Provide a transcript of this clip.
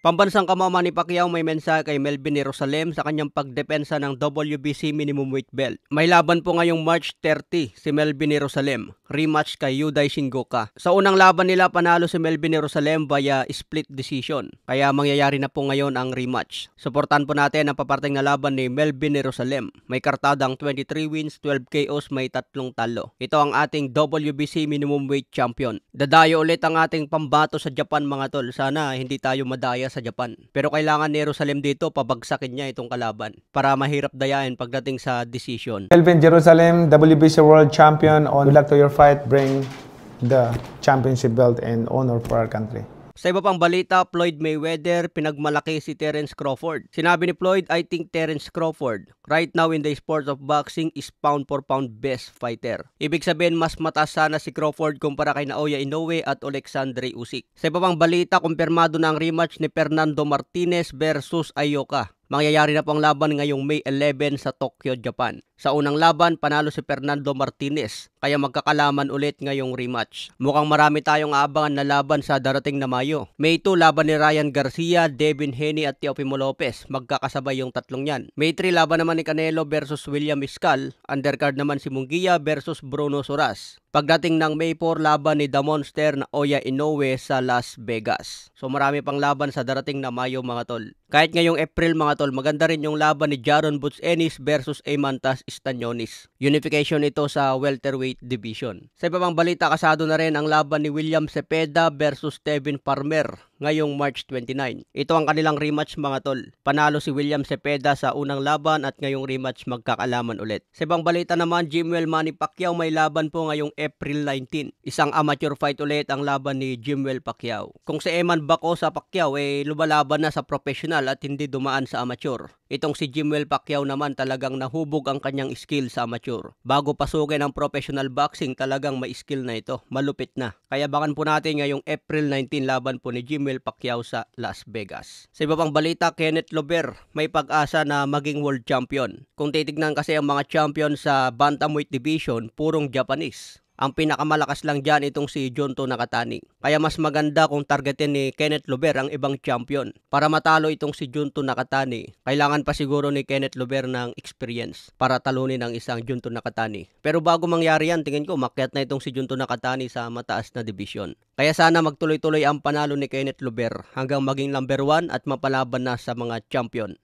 Pambansang kamao Manny Pacquiao may mensahe kay Melvin Jerusalem sa kanyang pagdepensa ng WBC minimum weight belt. May laban po ngayong March 30 si Melvin Jerusalem, rematch kay Yudai Shingoka. Sa unang laban nila panalo si Melvin Jerusalem via split decision, kaya mangyayari na po ngayon ang rematch. Suportahan po natin ang paparting na laban ni Melvin Jerusalem. May kartadang 23 wins, 12 KOs, may 3 talo. Ito ang ating WBC minimum weight champion. Dadayo ulit ang ating pambato sa Japan mga tol. Sana hindi tayo madaya sa Japan. Pero kailangan ni Jerusalem dito pabagsakin niya itong kalaban para mahirap dayain pagdating sa decision. Melvin Jerusalem, WBC World Champion. On luck to your fight, bring the championship belt and honor for our country. Sa iba pang balita, Floyd Mayweather pinagmalaki si Terence Crawford. Sinabi ni Floyd, I think Terence Crawford right now in the sport of boxing is pound for pound best fighter. Ibig sabihin mas mataas sana si Crawford kumpara kay Naoya Inoue at Alexandre Usyk. Sa iba pang balita, kumpirmado na ang rematch ni Fernando Martinez versus Ayoka. Mangyayari na po ang laban ngayong May 11 sa Tokyo, Japan. Sa unang laban, panalo si Fernando Martinez, kaya magkakalaman ulit ngayong rematch. Mukhang marami tayong aabangan na laban sa darating na Mayo. May 2, laban ni Ryan Garcia, Devin Haney at Teofimo Lopez. Magkakasabay yung tatlong yan. May 3, laban naman ni Canelo versus William Iscal. Undercard naman si Munguia versus Bruno Soras. Pagdating ng May 4, laban ni The Monster na Naoya Inoue sa Las Vegas. So marami pang laban sa darating na Mayo mga tol. Kahit ngayong April mga tol, maganda rin yung laban ni Jaron Butch Ennis versus Eimantas Stanionis. Unification ito sa welterweight division. Sa iba pang balita, kasado na rin ang laban ni William Cepeda versus Tevin Farmer ngayong March 29. Ito ang kanilang rematch mga tol. Panalo si William Cepeda sa unang laban at ngayong rematch magkakalaman ulit. Sa ibang balita naman, Jimwell Manny Pacquiao may laban po ngayong April 19. Isang amateur fight ulit ang laban ni Jimwell Pacquiao. Kung si Eman Baco sa Pacquiao lumalaban na sa professional at hindi dumaan sa amateur. Itong si Jimwell Pacquiao naman talagang nahubog ang kanyang skill sa amateur. Bago pasukin ang professional boxing, talagang may skill na ito. Malupit na. Kaya bakan po natin ngayong April 19 laban po ni Jimwell Pacquiao sa Las Vegas. Sa iba pang balita, Kenneth Lover may pag-asa na maging world champion. Kung titignan kasi ang mga champion sa bantamweight division, purong Japanese. Ang pinakamalakas lang dyan itong si Junto Nakatani. Kaya mas maganda kung targetin ni Kenneth Lover ang ibang champion. Para matalo itong si Junto Nakatani, kailangan pa siguro ni Kenneth Lover ng experience para talunin ang isang Junto Nakatani. Pero bago mangyari yan, tingin ko makyat na itong si Junto Nakatani sa mataas na division. Kaya sana magtuloy-tuloy ang panalo ni Kenneth Lover hanggang maging number 1 at mapalaban na sa mga champion.